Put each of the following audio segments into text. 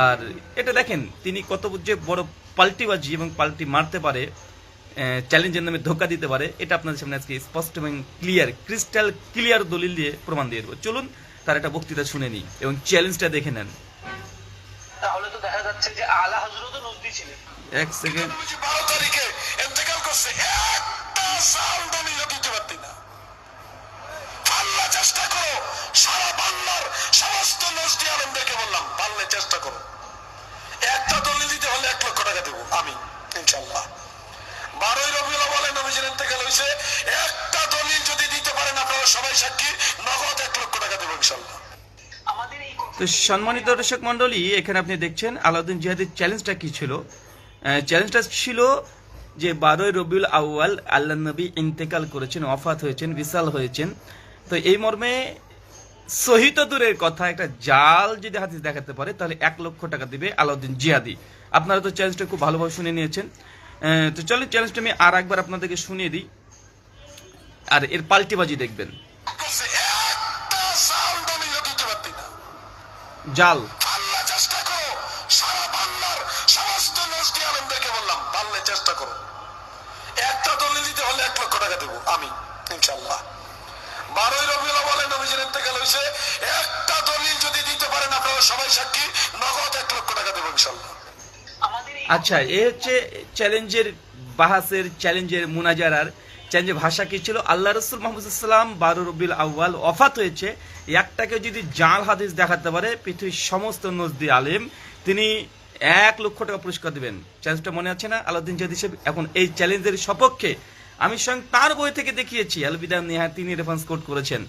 আর এটা দেখেন তিনি কত যে বড় পাল্টিবাজি এবং পাল্টি মারতে পারে, চ্যালেঞ্জের নামে ধোকা দিতে পারে, এটা আপনাদের সামনে আজকে স্পষ্ট এবং ক্লিয়ার, ক্রিস্টাল ক্লিয়ার দলিল দিয়ে প্রমাণ দিয়ে দেবো। চলুন তার একটা বক্তৃতা শুনে নিই এবং চ্যালেঞ্জটা দেখে নেন। তাহলে তো দেখা যাচ্ছে যে আলা হযরতও নজদি ছিলেন। এক সেকেন্ড। 12 তারিখে ইন্তেকাল করছে, একটা সাল দলিল দিতে পারতি না। আল্লাহ চেষ্টা করো, সারা বাংলার সমস্ত নজদি আলেমদেরকে বললাম পারলে চেষ্টা করো, একটা দলিল দিতে হলে 1 লক্ষ টাকা দেবো আমি ইনশাআল্লাহ। 12 রবিউল আউয়ালে নবীজির ইন্তেকাল হয়েছে, একটা দলিল যদি দিতে পারেন আপনারা সবাই সাক্ষী, নগদ 1 লক্ষ টাকা দেবো ইনশাআল্লাহ। তো সম্মানিত দর্শক মন্ডলী, এখানে আপনি দেখছেন আলাউদ্দিন জিহাদির চ্যালেঞ্জটা কি ছিল। চ্যালেঞ্জটা ছিল যে 12 রবিউল আউয়াল আল্লাহ নবী ইন্তেকাল করেছেন, ওয়াফাত হয়েছেন, বিসাল হয়েছেন। তো এই মর্মে সহি তো দূরের কথা, একটা জাল যদি হাদিস দেখাতে পারে তাহলে 1 লক্ষ টাকা দিবে আলাউদ্দিন জিহাদি। আপনারা তো চ্যালেঞ্জটা খুব ভালোভাবে শুনে নিয়েছেন। তো চলেন চ্যালেঞ্জটা আমি আর একবার আপনাদেরকে শুনিয়ে দিই, আর এর পাল্টিবাজি দেখবেন। জাল আল্লাহ চেষ্টা করো, সারা বাংলার সমস্ত নজদি আলেমদেরকে বললাম পারলে চেষ্টা করো, একটা দলিল দিতে হলে 1 লক্ষ টাকা দেবো আমি ইনশাআল্লাহ। 12 রবিউল আউয়ালে নবীজির ইন্তেকাল হয়েছে, একটা দলিল যদি দিতে পারেন আপনারা সবাই সাক্ষী, নগদ 1 লক্ষ টাকা দেবো ইনশাআল্লাহ। আচ্ছা, এ হচ্ছে চ্যালেঞ্জের বাহাসের, চ্যালেঞ্জের মুনাজারার চ্যালেঞ্জের ভাষা কি ছিল। আল্লাহ রসুল মুহাম্মদ সাল্লাল্লাহু আলাইহি ওয়াসাল্লাম 12 রবিউল আউয়াল ওয়াফাত হয়েছে, একটাকে যদি জাল হাদিস দেখাতে পারে পৃথিবীর সমস্ত নজদি আলেম, তিনি 1 লক্ষ টাকা পুরস্কার দিবেন। চ্যালেঞ্জটা মনে আছে না আলাউদ্দিন জিহাদি সাহেব? এখন এই চ্যালেঞ্জের সপক্ষে আমি স্বয়ং তার বই থেকে দেখিয়েছি, আল বিদায়া নিহায়া, তিনি রেফারেন্স কোট করেছেন।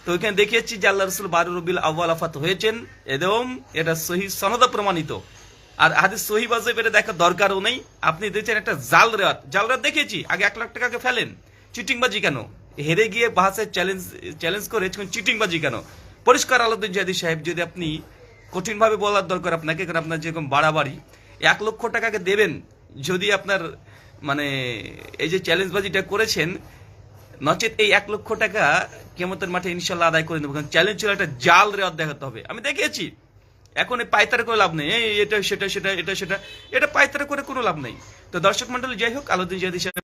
তো ওইখানে দেখিয়েছি যে আল্লাহ রসুল 12 রবিউল আউয়াল ওয়াফাত হয়েছেন এবং এটা সহিহ সনদে প্রমাণিত। আর হাদিস সহিহ ওয়াজিব এটা দেখার দরকারও নেই। আপনি দেখছেন একটা জাল রেওয়াত দেখিয়েছি, আগে 1 লাখ টাকাকে ফেলেন। চিটিংবাজি কেন? হেরে গিয়ে বাহাসের চ্যালেঞ্জ করে চিটিংবাজি কেন? পরিষ্কার আলাউদ্দিন জিহাদি সাহেব, যদি আপনি কঠিনভাবে বলার দরকার আপনাকে, কারণ আপনার যেরকম বাড়াবাড়ি, 1 লক্ষ টাকাকে দেবেন যদি আপনার মানে এই যে চ্যালেঞ্জবাজিটা করেছেন, নচেত এই 1 লক্ষ টাকা কিয়ামতের মাঠে ইনশাল্লাহ আদায় করে নেব। কারণ চ্যালেঞ্জ ছিল একটা জাল রেওয়াত দেখাতে হবে, আমি দেখিয়েছি। এখন এই পায়তারা করে লাভ নেই, এটা সেটা সেটা এটা সেটা, এটা পায়তারা করে কোনো লাভ নেই। তো দর্শক মন্ডলী, যাই হোক, আলাউদ্দিন জিহাদি সাহেব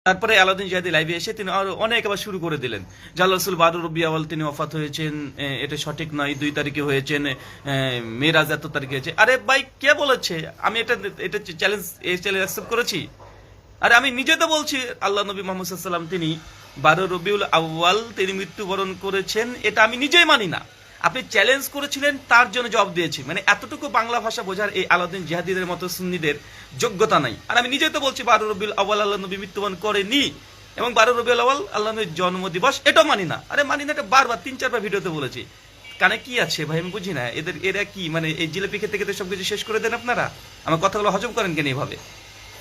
তারপরে আলাউদ্দিন জিহাদি লাইভে এসে তিনি আরো অনেক আবার শুরু করে দিলেন যে আল্লাহ রাসূল 12 রবিউল আউয়াল তিনি ওয়াফাত হয়েছেন, এটা সঠিক নয়, 2 তারিখে হয়েছেন, মেরাজ এত তারিখে হয়েছে। আরে ভাই, কে বলেছে? আমি এটা চ্যালেঞ্জ অ্যাকসেপ্ট করেছি? আরে আমি নিজে তো বলছি আল্লাহ নবী মুহাম্মদ সাল্লাল্লাহু আলাইহি ওয়াসাল্লাম তিনি 12 রবিউল আউয়াল তিনি মৃত্যুবরণ করেছেন, এটা আমি নিজেই মানি না। আপনি চ্যালেঞ্জ করেছিলেন, তার জন্য জবাব দিয়েছি। মানে এতটুকু বাংলা ভাষা বোঝার এই আলাউদ্দিন জিহাদিদের মতো সুন্নিদের যোগ্যতা নাই। আর আমি নিজেই তো বলছি 12 রবিউল আউয়াল আল্লাহ নবী মৃত্যুবরণ করেনি, এবং 12 রবিউল আউয়াল আল্লাহ নবীর জন্মদিবস, এটাও মানি না। আরে মানি না, এটা বারবার 3-4বার ভিডিওতে বলেছি। কানে কি আছে ভাই আমি বুঝি না, এরা কি মানে এই জিলাপি খেতে খেতে সবকিছু শেষ করে দেন আপনারা? আমার কথাগুলো হজম করেন কেন এইভাবে?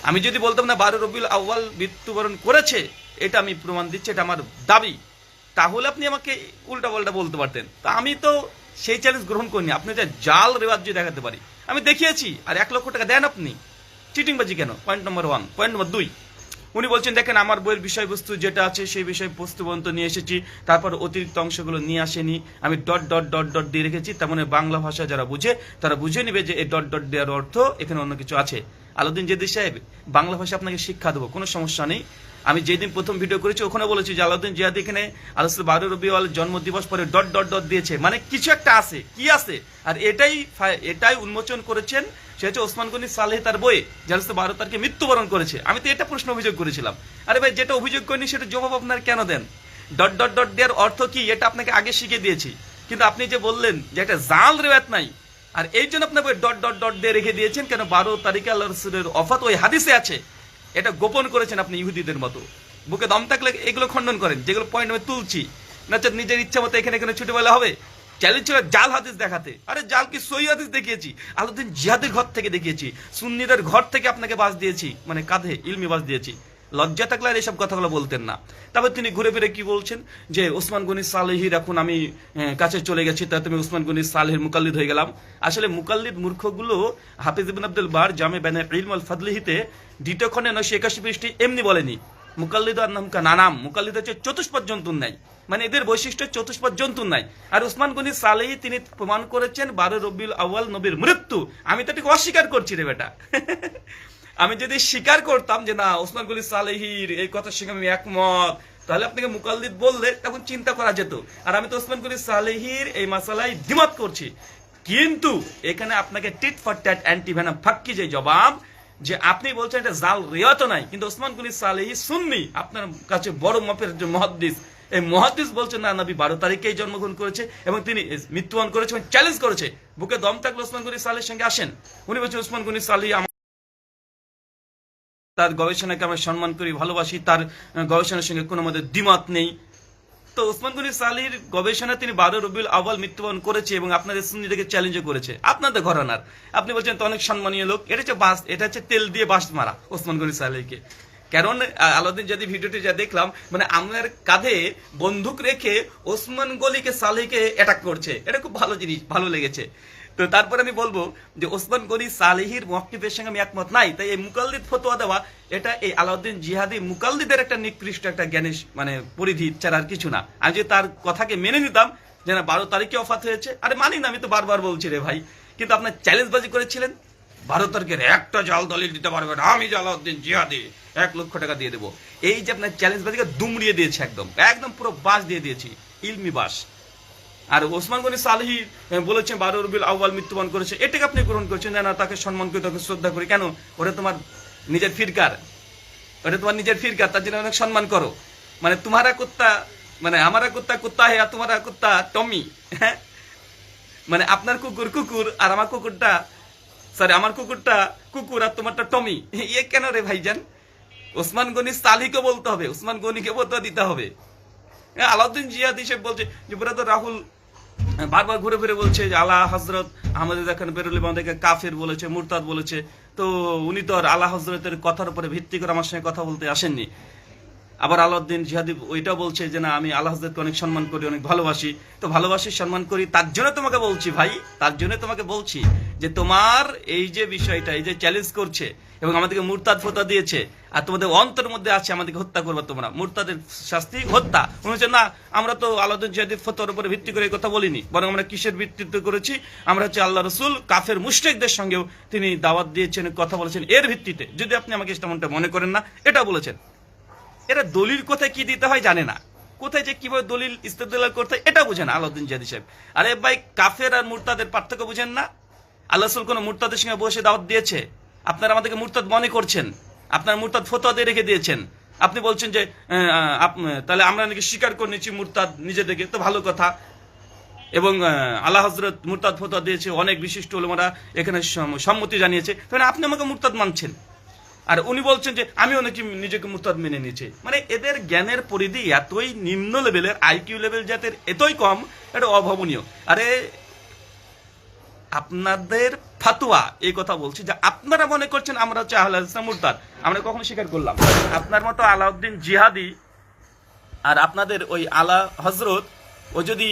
আমি যদি বলতাম না 12 রবিউল আউয়াল মৃত্যুবরণ করেছে, এটা আমি প্রমাণ দিচ্ছি, এটা আমার দাবি, তাহলে আপনি আমাকে উল্টা পাল্টা বলতে পারতেন। তা আমি তো সেই চ্যালেঞ্জ গ্রহণ করিনি। আপনি যে জাল রেওয়াজ যদি দেখাতে পারি, আমি দেখিয়েছি। আর 1 লক্ষ টাকা দেন আপনি, চিটিংবাজি কেন? Point number 1। পয়েন্ট নম্বর 2, উনি বলছেন দেখেন আমার বইয়ের বিষয়বস্তু যেটা আছে সেই বিষয়বস্তু পর্যন্ত নিয়ে এসেছি, তারপর অতিরিক্ত অংশগুলো নিয়ে আসেনি, আমি ডট ডট ডট ডট দিয়ে রেখেছি। তার মানে বাংলা ভাষা যারা বুঝে তারা বুঝে নেবে যে এই ডট ডট দেওয়ার অর্থ এখানে অন্য কিছু আছে। আলাউদ্দিন জিহাদি সাহেব, বাংলা ভাষা আপনাকে শিক্ষা দেবো, কোনো সমস্যা নেই। আমি যেদিন প্রথম ভিডিও করেছি ওখানে বলেছি যে আলাউদ্দিন জিহাদি এখানে আল্লাহ 12 রবিউল আউয়াল জন্মদিবস পরে ডট ডট ডট দিয়েছে, মানে কিছু একটা আছে, কি আছে? আর এটাই উন্মোচন করেছেন, সেটা হচ্ছে ওসমান গনি সালেহ তার বইয়ে, যার 12 তারিখে মৃত্যুবরণ করেছে। আমি তো এটা প্রশ্ন অভিযোগ করেছিলাম। আরে ভাই, যেটা অভিযোগ করিনি সেটা জবাব আপনার কেন দেন? ডট ডট ডট দেওয়ার অর্থ কি এটা আপনাকে আগে শিখিয়ে দিয়েছি, কিন্তু আপনি যে বললেন যে একটা জাল রেওয়ায়াত নাই, আর এই জন্য আপনার বই ডট ডট ডট দিয়ে রেখে দিয়েছেন কেন? 12 তারিখে আল্লাহ রাসূলের ওয়াফাত ওই হাদিসে আছে, এটা গোপন করেছেন আপনি ইহুদিদের মতো। বুকে দম থাকলে এগুলো খণ্ডন করেন, যেগুলো পয়েন্ট আমি তুলছি, না নিজের ইচ্ছা মতো এখানে ছুটে বলা হবে। চ্যালেঞ্জ ছিল জাল হাদিস দেখাতে। আরে জাল কি সহিহ হাদিস দেখিয়েছি, আলাউদ্দিন জিহাদের ঘর থেকে দেখিয়েছি, সুন্নিদের ঘর থেকে আপনাকে বাস দিয়েছি, মানে কাঁধে ইলমি বাস দিয়েছি। লজ্জা থাকলে আর এইসব কথাগুলো বলতেন না। তারপর তিনি ঘুরে ফিরে কি বলছেন যে ওসমান গনি সালেহির এখন আমি কাছে চলে গেছি, তা তুমি ওসমান গনি সালেহির মুকাল্লিদ হয়ে গেলাম। আসলে মুকাল্লিদ মূর্খগুলো হাফিজ ইবনে আব্দুল বার জামে বায়ানে ইলম আল ফাদলিহিতে 2য় খণ্ডে 981 পৃষ্ঠায় এমনি বলেনি, মুকাল্লিদ আন্নাহুম কানানাম, মুকাল্লিদ হচ্ছে চতুষ্পদ জন্তুর নাই, মানে এদের বৈশিষ্ট্য চতুষ্পদ জন্তুর নাই। আর উসমান গনি সালেহি তিনি প্রমাণ করেছেন 12 রবিউল আউয়াল নবীর মৃত্যু। আমি তো এটাকে অস্বীকার করছি রে বেটা। আমি যদি স্বীকার করতাম যে না ওসমান গনি সালেহির এই কথার সঙ্গে আমি একমত, তাহলে আপনাকে মুকাল্লিদ বললে তখন চিন্তা করা যেত। আর আমি তো ওসমান গনি সালেহির এই মাসালায় দ্বিমত করছি। কিন্তু এখানে আপনাকে tit for tat anti venom ফাক্কি যে জবাব, যে আপনি বলছেন এটা জাল রিওয়ায়াত নাই, কিন্তু ওসমান গনি সালেহি সুন্নি, আপনার কাছে বড় মাপের যে মুহাদ্দিস, এই মুহাদ্দিস বলছেন না নবী 12 তারিখেই জন্মগ্রহণ করেছে এবং তিনি মৃত্যুবরণ করেছে এবং চ্যালেঞ্জ করেছে। বুকে দম থাকলে ওসমান গনি সালেহির সঙ্গে আসেন। উনি বলছেন ওসমান গনি সালেহি তার গবেষণাকে আমরা সম্মান করি, ভালোবাসি, তার গবেষণার সঙ্গে কোনো আমাদের দ্বিমত নেই। তো ওসমান গনি সালেহির গবেষণা তিনি 12 রবিউল আউয়াল মৃত্যুবরণ করেছে এবং আপনাদের সুন্নিদেরকে চ্যালেঞ্জও করেছে, আপনাদের ঘরানার। আপনি বলছেন তো অনেক সম্মানীয় লোক, এটা হচ্ছে বাস, এটা হচ্ছে তেল দিয়ে বাস মারা ওসমান গনি সালেহিকে। কারণ আলাউদ্দিন যদি ভিডিওটি যা দেখলাম, মানে আমার কাঁধে বন্দুক রেখে ওসমান গনিকে সালেহিকে অ্যাটাক করছে, এটা খুব ভালো জিনিস, ভালো লেগেছে। তো তারপর আমি বলবো যে ওসমান গনি সালেহির মুওয়াক্কিফের সঙ্গে আমি একমত নাই, তাই এই মুকাল্লিদ ফতোয়া দেওয়া এটা এই আলাউদ্দিন জিহাদি মুকাল্লিদের একটা নিকৃষ্ট একটা জ্ঞানের মানে পরিধি ছাড়া আর কিছু না। আমি যদি তার কথাকে মেনে নিতাম যে না 12 তারিখে ওফাত হয়েছে, আরে মানি না, আমি তো বারবার বলছি রে ভাই। কিন্তু আপনার চ্যালেঞ্জবাজি করেছিলেন 12 তারিখের একটা জাল দলিল দিতে পারবে না, আমি যে আলাউদ্দিন জিহাদি 1 লক্ষ টাকা দিয়ে দেবো, এই যে আপনার চ্যালেঞ্জবাজিকে দুমড়িয়ে দিয়েছে, একদম একদম পুরো বাস দিয়ে দিয়েছি, ইলমি বাস। আর ওসমান গনি সালেহি বলেছেন 12 রবিউল আউয়াল মৃত্যুবরণ করেছে, এটাকে আপনি গ্রহণ করছেন না তাকে সম্মান করি, তাকে শ্রদ্ধা করি। কেন? ওটা তোমার নিজের ফিরকার, ওটা তোমার নিজের ফিরকার, তার জন্য অনেক সম্মান করো। মানে তোমারা কুত্তা, মানে আমারা কুত্তা কুত্তা হে আর তোমারা কুত্তা টমি, হ্যাঁ, মানে আপনার কুকুর কুকুর আর আমার কুকুরটা, সরি আমার কুকুরটা কুকুর আর তোমারটা টমি, ইয়ে কেন রে ভাইজান? ওসমান গনি সালেহিকে বলতে হবে, ওসমান গনিকে বলতে দিতে হবে। আলাউদ্দিন জিহাদি সাহেব বলছে যে ব্রাদার রাহুল বারবার ঘুরে ফিরে বলছে যে আলা হযরত আমাদের এখানে বেরুলি আমাদেরকে কাফের বলেছে, মুরতাদ বলেছে। তো উনি তো আর আলা হযরতের কথার উপরে ভিত্তি করে আমার সঙ্গে কথা বলতে আসেননি। আবার আলাউদ্দিন জিহাদি ওইটাও বলছে যে না আমি আলা হযরতকে অনেক সম্মান করি, অনেক ভালোবাসি। তো ভালোবাসি, সম্মান করি, তার জন্য তোমাকে বলছি ভাই, তার জন্য তোমাকে বলছি যে তোমার এই যে বিষয়টা, এই যে চ্যালেঞ্জ করছে এবং আমাদেরকে মুরতাদ ফতোয়া দিয়েছে, আর তোমাদের অন্তরের মধ্যে আছে আমাদেরকে হত্যা করবে তোমরা, মুরতাদের শাস্তি হত্যা। মনে হচ্ছে না আমরা তো আলাউদ্দিন জিহাদির ফতোয়ার উপরে ভিত্তি করে এই কথা বলিনি, বরং আমরা কিসের ভিত্তিতে করেছি? আমরা হচ্ছে আল্লাহ রসুল কাফের মুশরিকদের সঙ্গেও তিনি দাওয়াত দিয়েছেন, কথা বলেছেন, এর ভিত্তিতে। যদি আপনি আমাকে তেমনটা মনে করেন না, এটা বলেছেন। এরা দলিল কোথায় কি দিতে হয় জানে না, কোথায় যে কিভাবে দলিল ইস্তেদলাল করতে হয় এটা বুঝেন আলাউদ্দিন জিহাদি সাহেব। আরে ভাই, কাফের আর মুরতাদের পার্থক্য বুঝেন না? আল্লাহ রসুল কোন মুরতাদের সঙ্গে বসে দাওয়াত দিয়েছে? আপনারা আমাদেরকে মুরতাদ মনে করছেন, আপনারা মুরতাদ ফতোয়া দিয়ে রেখে দিয়েছেন। আপনি বলছেন যে তাহলে আমরা নাকি স্বীকার করে নিচ্ছি মুরতাদ নিজেদেরকে, তো ভালো কথা। এবং আল্লাহ হযরত মুরতাদ ফতোয়া দিয়েছে, অনেক বিশিষ্ট উলামারা এখানে সম্মতি জানিয়েছে, তাহলে আপনি আমাকে মুরতাদ মানছেন। আর উনি বলছেন যে আমিও নাকি নিজেকে মুরতাদ মেনে নিয়েছি। মানে এদের জ্ঞানের পরিধি এতই নিম্ন লেভেলের, আইকিউ লেভেল যাদের এতই কম, এটা অভাবনীয়। আরে আপনাদের ফাতোয়া এই কথা বলছি যে আপনারা মনে করছেন আমরা হচ্ছে আহলে হাদিস মুরতাদ, আমরা কখনো স্বীকার করলাম? আপনার মতো আলাউদ্দিন জিহাদি আর আপনাদের ওই আলা হযরত, ও যদি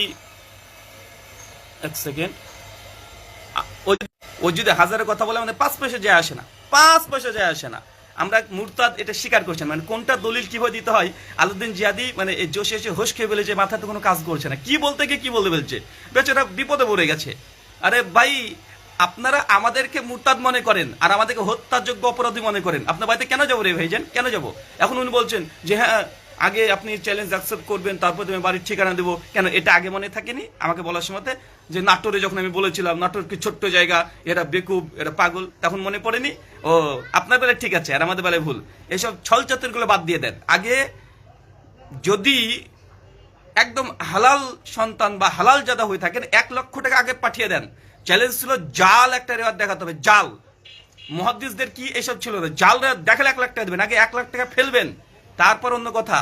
এক সেকেন্ড, ও যদি হাজারের কথা বলে আমাদের 5 পয়সা যায় আসে না, 5 পয়সা যায় আসে না। আমরা মুরতাদ এটা স্বীকার করছেন, মানে কোনটা দলিল কিভাবে দিতে হয় আলাউদ্দিন জিহাদি মানে এই জোশে এসে হোশ খেয়ে ফেলেছে, মাথাতে কোনো কাজ করছে না, কি বলতে গিয়ে কি বলতে ফেলছে, বেচারা বিপদে পড়ে গেছে। আরে ভাই, আপনারা আমাদেরকে মুরতাদ মনে করেন আর আমাদেরকে হত্যাযোগ্য অপরাধী মনে করেন, আপনার বাড়িতে কেন যাবো রে ভাইজান, কেন যাবো? এখন উনি বলছেন যে হ্যাঁ আগে আপনি চ্যালেঞ্জ অ্যাকসেপ্ট করবেন, তারপর তুমি বাড়ির ঠিকানা দেবো। কেন এটা আগে মনে থাকেনি আমাকে বলার সময়তে? যে নাটোরে যখন আমি বলেছিলাম নাটোর কি ছোট্ট জায়গা, এরা বেকুব, এরা পাগল, তখন মনে পড়েনি? ও আপনার বেলায় ঠিক আছে আর আমাদের বেলায় ভুল। এইসব ছলচাতুরিগুলো বাদ দিয়ে দেন। আগে যদি একদম হালাল সন্তান বা হালাল জাদা হয়ে থাকেন 1 লক্ষ টাকা আগে পাঠিয়ে দেন। চ্যালেঞ্জ ছিল জাল একটা রেওয়াত দেখাতে হবে, জাল। মুহাদ্দিসদের কি এসব ছিল না, জাল রেওয়াত দেখালে 1 লাখ টাকা দেবেন, আগে 1 লাখ টাকা ফেলবেন, তারপর অন্য কথা।